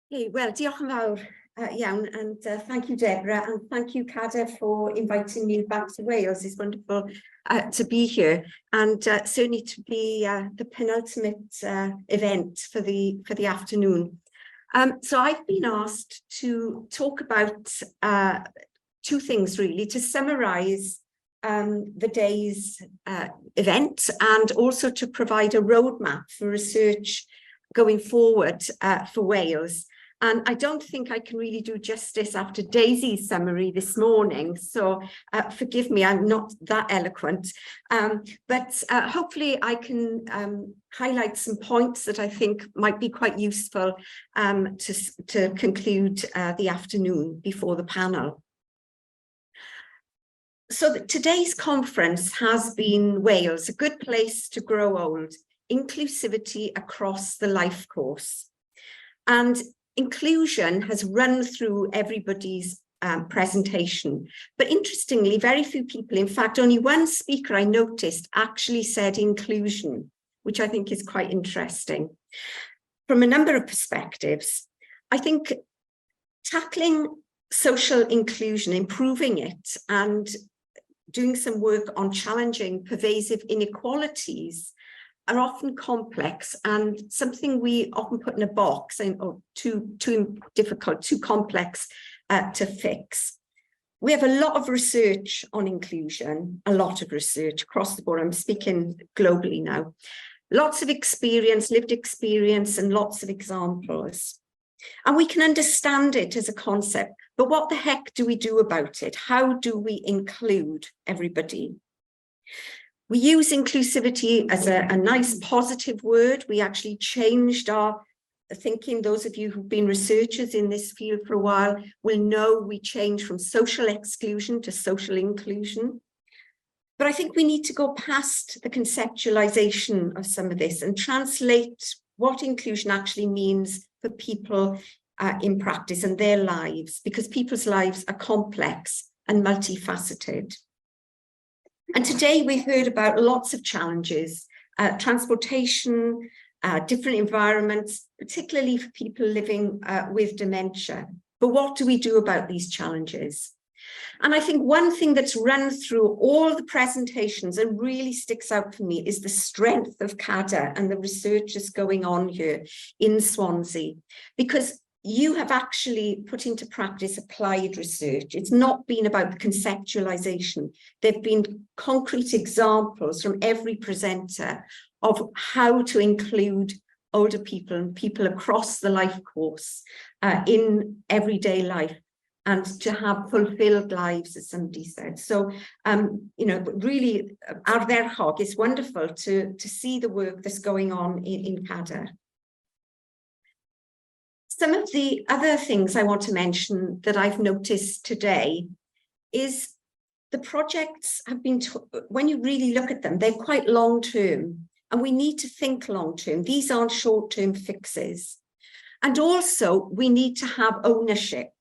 Hey, well, diolch yn fawr iawn, and thank you, Deborah, and thank you, CADR, for inviting me back to Wales. It's wonderful to be here, and certainly to be the penultimate event for the afternoon. So I've been asked to talk about two things, really, to summarise the day's event and also to provide a roadmap for research going forward for Wales. And I don't think I can really do justice after Daisy's summary this morning, so forgive me, I'm not that eloquent, but hopefully I can highlight some points that I think might be quite useful to conclude the afternoon before the panel. So today's conference has been Wales, a good place to grow old, inclusivity across the life course. And inclusion has run through everybody's presentation, but interestingly, very few people, in fact, only one speaker I noticed actually said inclusion, which I think is quite interesting. From a number of perspectives, I think tackling social inclusion, improving it, and doing some work on challenging pervasive inequalities are often complex and something we often put in a box and too difficult, too complex to fix. We have a lot of research on inclusion, a lot of research across the board. I'm speaking globally now. Lots of experience, lived experience, and lots of examples. And we can understand it as a concept, but what the heck do we do about it? How do we include everybody? We use inclusivity as a nice positive word. We actually changed our thinking. Those of you who've been researchers in this field for a while will know we changed from social exclusion to social inclusion. But I think we need to go past the conceptualization of some of this and translate what inclusion actually means for people in practice and their lives, because people's lives are complex and multifaceted. And today we've heard about lots of challenges, transportation, different environments, particularly for people living with dementia. But what do we do about these challenges? And I think one thing that's run through all the presentations and really sticks out for me is the strength of CADR and the research that's going on here in Swansea, because you have actually put into practice applied research. It's not been about the conceptualization. There've been concrete examples from every presenter of how to include older people and people across the life course in everyday life and to have fulfilled lives, as somebody said. So, you know, really, ardderchog, it's wonderful to see the work that's going on in CADR. Some of the other things I want to mention that I've noticed today is the projects have been, when you really look at them, they're quite long-term, and we need to think long-term. These aren't short-term fixes. And also, we need to have ownership.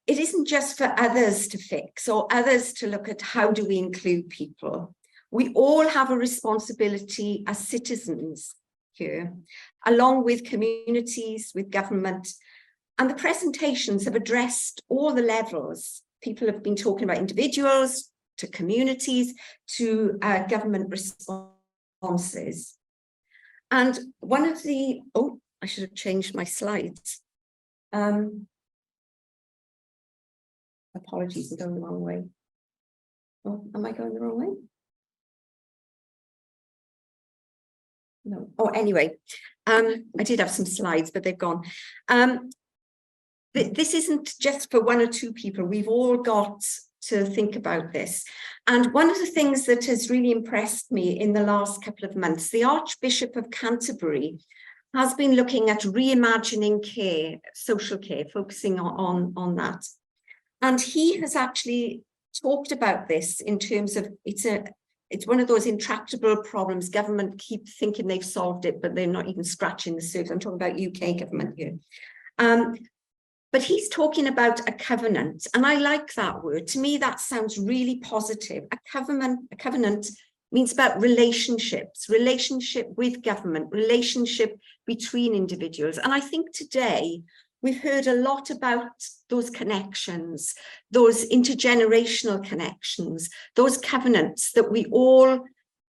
It isn't just for others to fix or others to look at how do we include people. We all have a responsibility as citizens here, along with communities, with government. And the presentations have addressed all the levels. People have been talking about individuals, to communities, to government responses. And one of the, oh, I should have changed my slides. Apologies, I'm going the wrong way. Oh, am I going the wrong way? No. Oh, anyway, I did have some slides, but they've gone. This isn't just for one or two people. We've all got to think about this. And one of the things that has really impressed me in the last couple of months, the Archbishop of Canterbury has been looking at reimagining care, social care, focusing on that. And he has actually talked about this in terms of it's one of those intractable problems. Government keep thinking they've solved it, but they're not even scratching the surface. I'm talking about UK government here. But he's talking about a covenant, and I like that word. To me, that sounds really positive. A covenant means about relationships, relationship with government, relationship between individuals. And I think today we've heard a lot about those connections, those intergenerational connections, those covenants that we all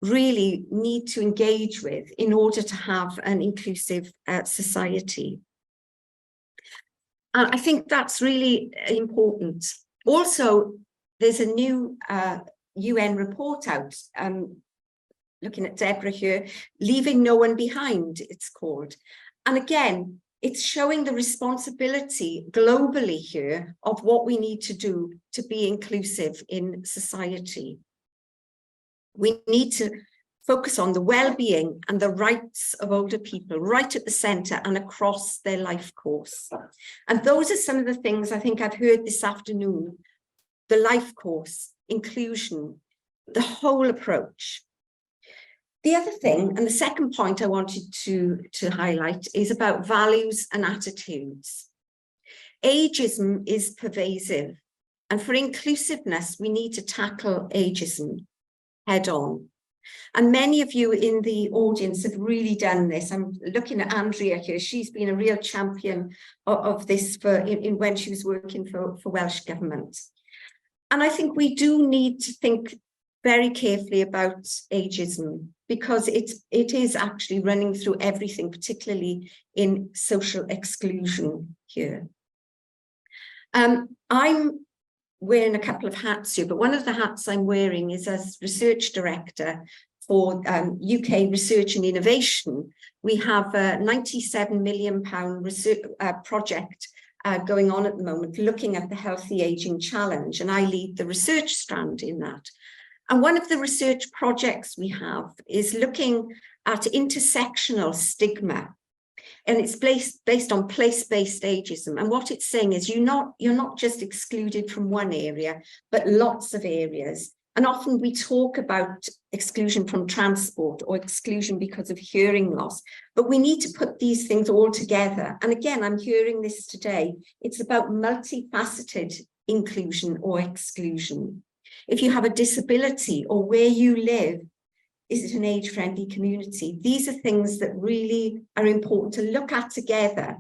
really need to engage with in order to have an inclusive society. And I think that's really important. Also, there's a new UN report out, looking at Deborah here, Leaving No One Behind, it's called. And again, it's showing the responsibility globally here of what we need to do to be inclusive in society. We need to focus on the well-being and the rights of older people right at the centre and across their life course. And those are some of the things I think I've heard this afternoon: the life course, inclusion, the whole approach. The other thing, and the second point I wanted to highlight, is about values and attitudes. Ageism is pervasive, and for inclusiveness, we need to tackle ageism head on. And many of you in the audience have really done this. I'm looking at Andrea here. She's been a real champion of this when she was working for Welsh Government. And I think we do need to think very carefully about ageism, because it is actually running through everything, particularly in social exclusion here. I'm wearing a couple of hats here, but one of the hats I'm wearing is as research director for UK Research and Innovation. We have a £97 million research project going on at the moment, looking at the Healthy Aging Challenge, and I lead the research strand in that. And one of the research projects we have is looking at intersectional stigma, and it's based on place-based ageism. And what it's saying is you're not just excluded from one area, but lots of areas. And often we talk about exclusion from transport or exclusion because of hearing loss, but we need to put these things all together. And again, I'm hearing this today. It's about multifaceted inclusion or exclusion. If you have a disability or where you live, is it an age-friendly community? These are things that really are important to look at together.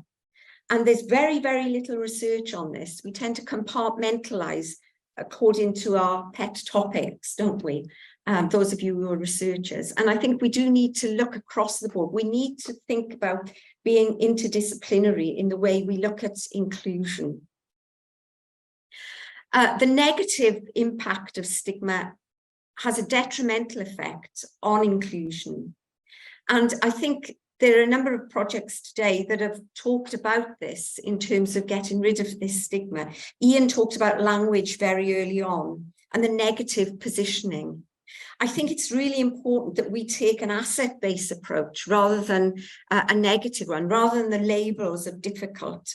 And there's very, very little research on this. We tend to compartmentalize according to our pet topics, don't we? Those of you who are researchers. And I think we do need to look across the board. We need to think about being interdisciplinary in the way we look at inclusion. The negative impact of stigma has a detrimental effect on inclusion. And I think there are a number of projects today that have talked about this in terms of getting rid of this stigma. Ian talked about language very early on and the negative positioning. I think it's really important that we take an asset-based approach rather than a negative one, rather than the labels of difficult,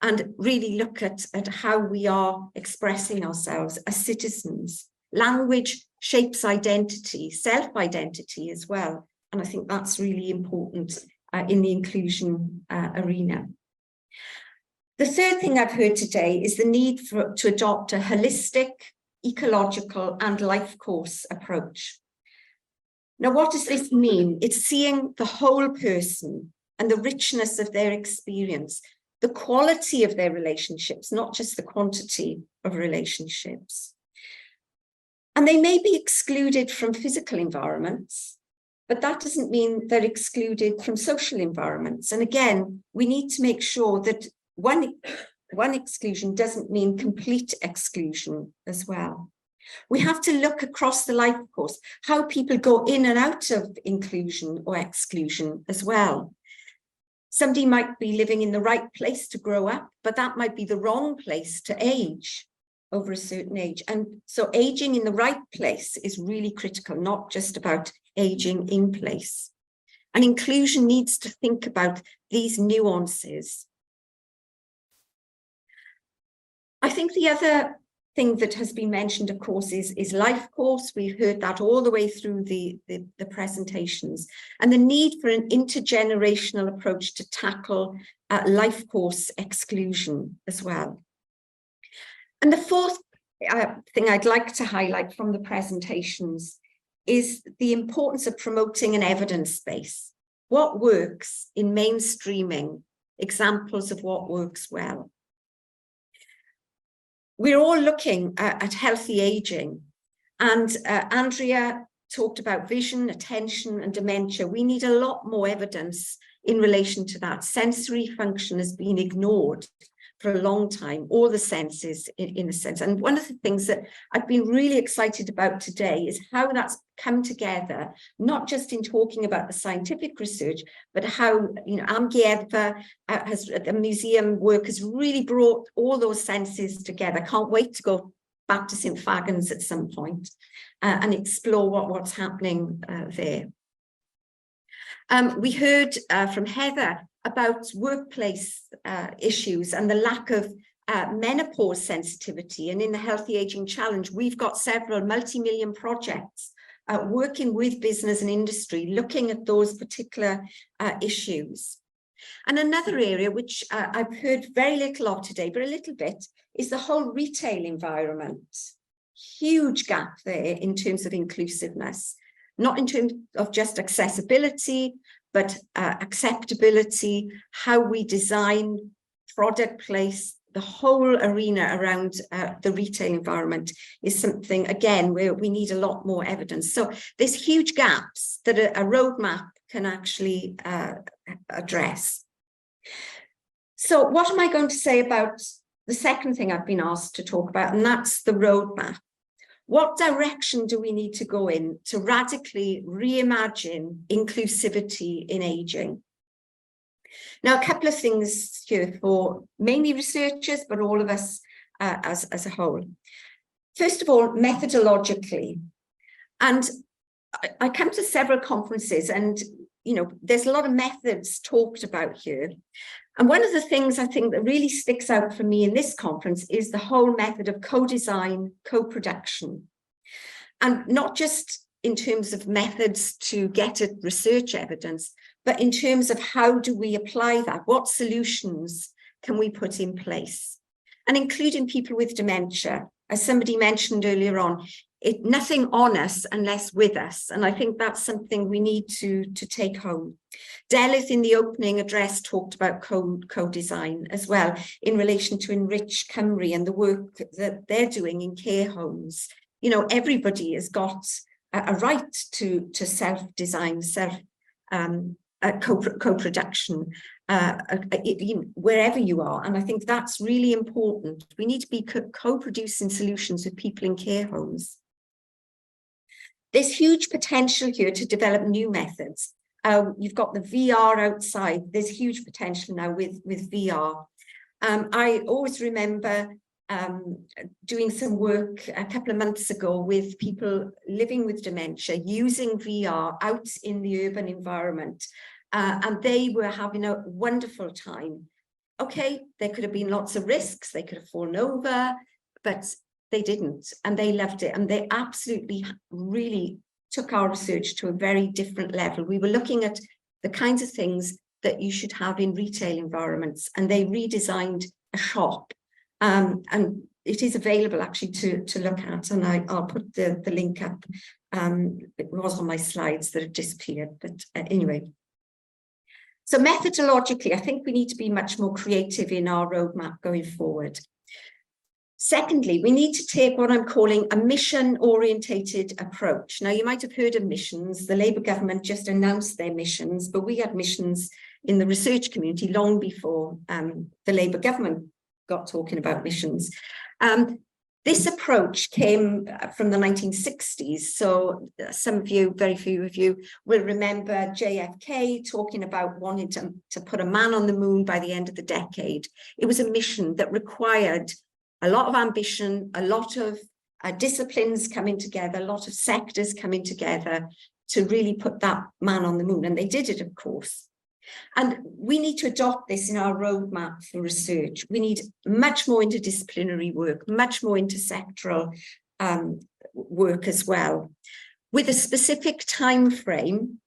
and really look at how we are expressing ourselves as citizens. Language shapes identity, self-identity as well. And I think that's really important in the inclusion arena. The third thing I've heard today is the need to adopt a holistic, ecological and life course approach. Now, what does this mean? It's seeing the whole person and the richness of their experience, the quality of their relationships, not just the quantity of relationships. And they may be excluded from physical environments, but that doesn't mean they're excluded from social environments. And again, we need to make sure that one exclusion doesn't mean complete exclusion as well. We have to look across the life course, how people go in and out of inclusion or exclusion as well. Somebody might be living in the right place to grow up, but that might be the wrong place to age over a certain age. And so aging in the right place is really critical, not just about aging in place. And inclusion needs to think about these nuances. I think the other thing that has been mentioned, of course, is life course. We've heard that all the way through the presentations, and the need for an intergenerational approach to tackle life course exclusion as well. And the fourth thing I'd like to highlight from the presentations is the importance of promoting an evidence base. What works in mainstreaming, examples of what works well. We're all looking at healthy aging, and Andrea talked about vision, attention, and dementia. We need a lot more evidence in relation to that. Sensory function has been ignored for a long time, all the senses in a sense. And one of the things that I've been really excited about today is how that's come together, not just in talking about the scientific research, but how, you know, Amgueddfa the museum work has really brought all those senses together. Can't wait to go back to St. Fagans at some point and explore what's happening there. We heard from Heather about workplace issues and the lack of menopause sensitivity. And in the Healthy Aging Challenge, we've got several multi-million projects working with business and industry, looking at those particular issues. And another area which I've heard very little of today, but a little bit, is the whole retail environment. Huge gap there in terms of inclusiveness, not in terms of just accessibility, but acceptability, how we design, product place, the whole arena around the retail environment is something, again, where we need a lot more evidence. So there's huge gaps that a roadmap can actually address. So what am I going to say about the second thing I've been asked to talk about, and that's the roadmap. What direction do we need to go in to radically reimagine inclusivity in aging? Now, a couple of things here for mainly researchers, but all of us as a whole. First of all, methodologically, and I come to several conferences, and you know, there's a lot of methods talked about here. And one of the things I think that really sticks out for me in this conference is the whole method of co-design, co-production. And not just in terms of methods to get at research evidence, but in terms of how do we apply that? What solutions can we put in place? And including people with dementia, as somebody mentioned earlier on, nothing on us unless with us. And I think that's something we need to take home. Judith in the opening address talked about co-design as well in relation to Enrich Cymru and the work that they're doing in care homes. You know, everybody has got a right to self-design, co-production, wherever you are. And I think that's really important. We need to be co-producing solutions with people in care homes. There's huge potential here to develop new methods. You've got the VR outside. There's huge potential now with VR. I always remember doing some work a couple of months ago with people living with dementia, using VR out in the urban environment. And they were having a wonderful time. Okay, there could have been lots of risks. They could have fallen over, but they didn't, and they loved it. And they absolutely really took our research to a very different level. We were looking at the kinds of things that you should have in retail environments, and they redesigned a shop. And it is available actually to look at, and I'll put the link up. It was on my slides that had disappeared, but anyway. So methodologically, I think we need to be much more creative in our roadmap going forward. Secondly, we need to take what I'm calling a mission-orientated approach. Now, you might have heard of missions. The Labour government just announced their missions, but we had missions in the research community long before the Labour government got talking about missions. This approach came from the 1960s. So some of you, very few of you, will remember JFK talking about wanting to put a man on the moon by the end of the decade. It was a mission that required a lot of ambition, a lot of disciplines coming together, a lot of sectors coming together to really put that man on the moon. And they did it, of course. And we need to adopt this in our roadmap for research. We need much more interdisciplinary work, much more intersectoral work as well, with a specific time frame,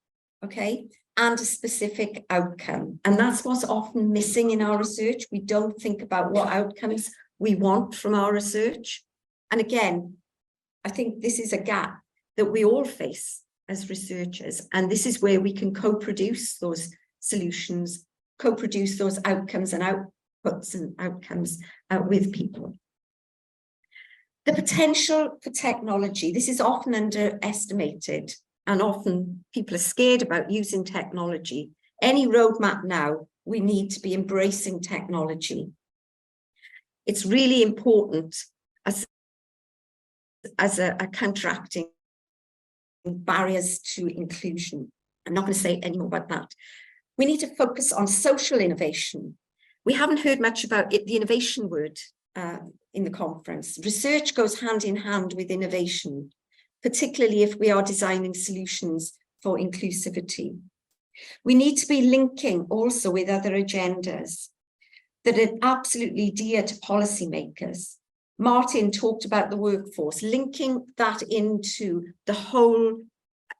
okay, and a specific outcome. And that's what's often missing in our research. We don't think about what outcomes we want from our research. And again, I think this is a gap. that we all face as researchers. And this is where we can co-produce those solutions, co-produce those outcomes and outputs and outcomes with people. The potential for technology, this is often underestimated, and often people are scared about using technology. Any roadmap now, we need to be embracing technology. It's really important as a counteracting barriers to inclusion. I'm not going to say any more about that. We need to focus on social innovation. We haven't heard much about it, the innovation word in the conference. Research goes hand in hand with innovation, particularly if we are designing solutions for inclusivity. We need to be linking also with other agendas that are absolutely dear to policymakers. Martin talked about the workforce, linking that into the whole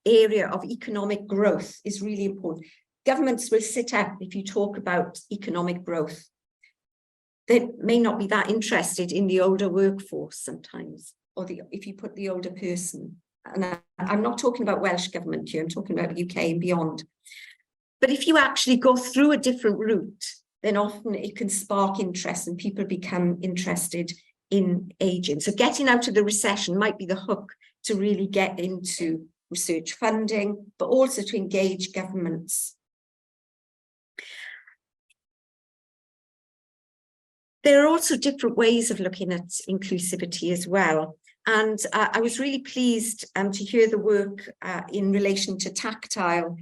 area of economic growth is really important. Governments will sit up if you talk about economic growth. They may not be that interested in the older workforce sometimes, or if you put the older person. And I'm not talking about Welsh government here, I'm talking about UK and beyond. But if you actually go through a different route, then often it can spark interest and people become interested in aging. So getting out of the recession might be the hook to really get into research funding, but also to engage governments. There are also different ways of looking at inclusivity as well. And I was really pleased to hear the work in relation to tactile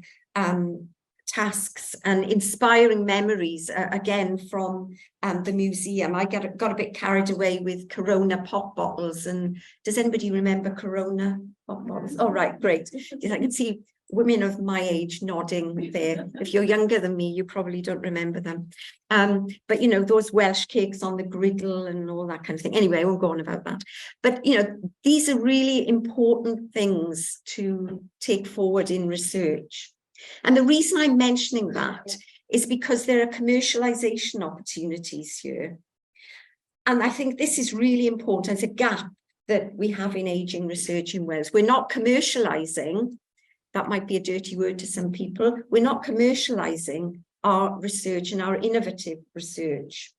tasks and inspiring memories, again, from the museum. I got a bit carried away with Corona pop bottles. And does anybody remember Corona pop bottles? Oh, right, great. I can see women of my age nodding there. If you're younger than me, you probably don't remember them. But, you know, those Welsh cakes on the griddle and all that kind of thing. Anyway, I won't go on about that. But, you know, these are really important things to take forward in research. And the reason I'm mentioning that is because there are commercialization opportunities here. And I think this is really important. It's a gap that we have in ageing research in Wales. We're not commercializing. That might be a dirty word to some people. We're not commercializing our research and our innovative research.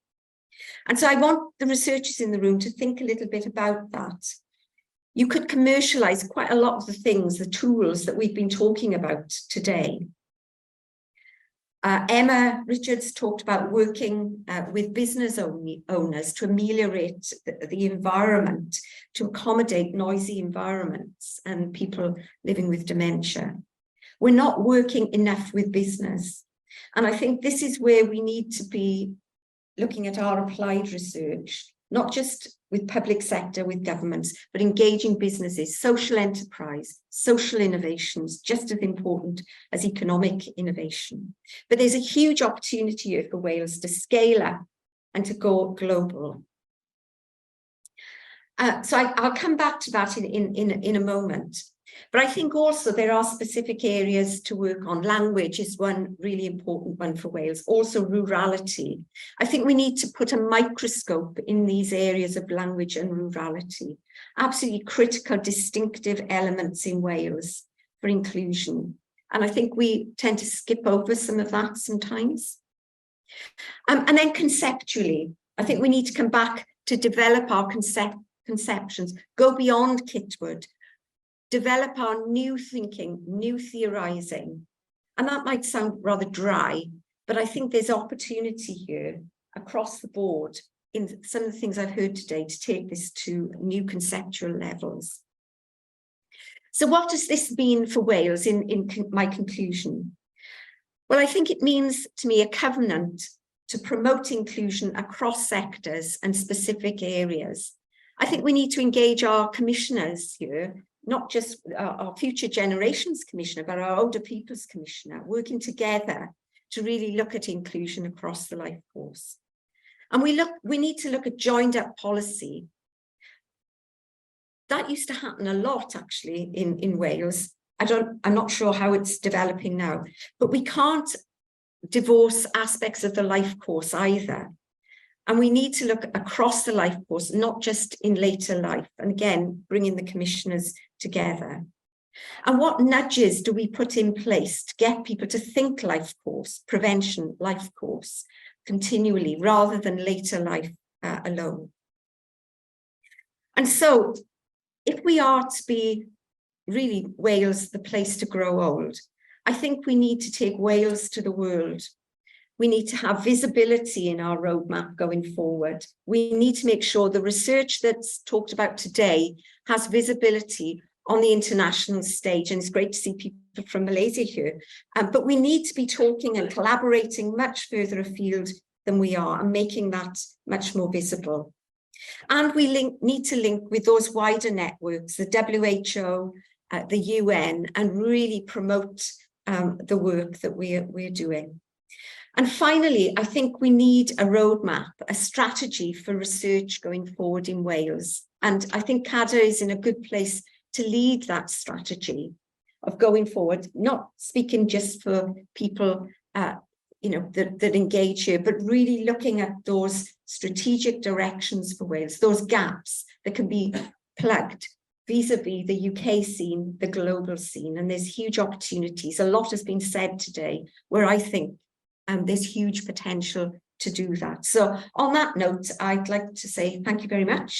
And so I want the researchers in the room to think a little bit about that. You could commercialize quite a lot of the things, the tools that we've been talking about today. Emma Richards talked about working with business owners to ameliorate the environment, to accommodate noisy environments and people living with dementia. We're not working enough with business. And I think this is where we need to be looking at our applied research, not just with public sector, with governments, but engaging businesses, social enterprise, social innovations, just as important as economic innovation. But there's a huge opportunity here for Wales to scale up and to go global. So I'll come back to that in a moment. But I think also there are specific areas to work on. Language is one really important one for Wales, also rurality. I think we need to put a microscope in these areas of language and rurality. Absolutely critical, distinctive elements in Wales for inclusion. And I think we tend to skip over some of that sometimes. And then conceptually, I think we need to come back to develop our conceptions, go beyond Kitwood, develop our new thinking, new theorizing. And that might sound rather dry, but I think there's opportunity here across the board in some of the things I've heard today to take this to new conceptual levels. So what does this mean for Wales in my conclusion? Well, I think it means to me a covenant to promote inclusion across sectors and specific areas. I think we need to engage our commissioners here, not just our future generations commissioner, but our older people's commissioner, working together to really look at inclusion across the life course. And we need to look at joined up policy. That used to happen a lot actually in Wales. I'm not sure how it's developing now, but we can't divorce aspects of the life course either. And we need to look across the life course, not just in later life. And again, bringing the commissioners together. And what nudges do we put in place to get people to think life course, prevention, life course, continually, rather than later life alone? And so, if we are to be really Wales the place to grow old, I think we need to take Wales to the world. We need to have visibility in our roadmap going forward. We need to make sure the research that's talked about today has visibility on the international stage. And it's great to see people from Malaysia here. But we need to be talking and collaborating much further afield than we are, and making that much more visible. And we need to link with those wider networks, the WHO, the UN, and really promote the work that we're doing. And finally, I think we need a roadmap, a strategy for research going forward in Wales. And I think CADR is in a good place to lead that strategy of going forward, not speaking just for people that engage here, but really looking at those strategic directions for Wales, those gaps that can be plugged vis-a-vis the UK scene, the global scene. And there's huge opportunities. A lot has been said today where I think there's huge potential to do that. So on that note, I'd like to say thank you very much.